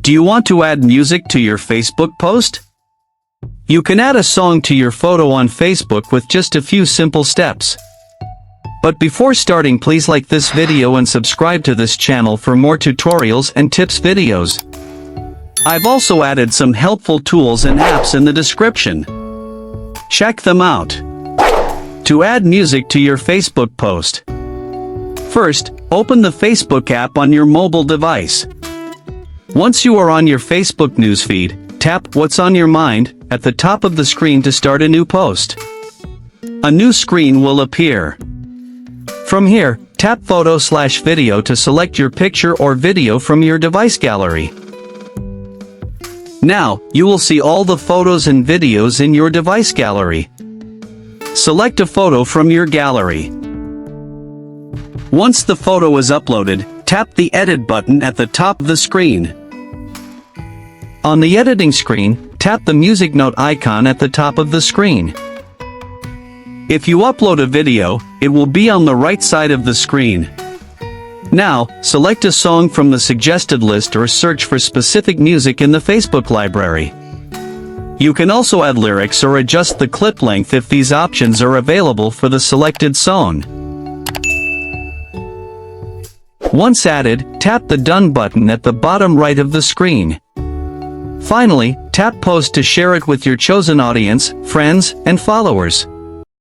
Do you want to add music to your Facebook post? You can add a song to your photo on Facebook with just a few simple steps. But before starting, please like this video and subscribe to this channel for more tutorials and tips videos. I've also added some helpful tools and apps in the description. Check them out. To add music to your Facebook post. First, open the Facebook app on your mobile device. Once you are on your Facebook newsfeed, tap What's on Your Mind at the top of the screen to start a new post. A new screen will appear. From here, tap Photo/Video to select your picture or video from your device gallery. Now, you will see all the photos and videos in your device gallery. Select a photo from your gallery. Once the photo is uploaded, tap the Edit button at the top of the screen. On the editing screen, tap the music note icon at the top of the screen. If you upload a video, it will be on the right side of the screen. Now, select a song from the suggested list or search for specific music in the Facebook library. You can also add lyrics or adjust the clip length if these options are available for the selected song. Once added, tap the Done button at the bottom right of the screen. Finally, tap Post to share it with your chosen audience, friends, and followers.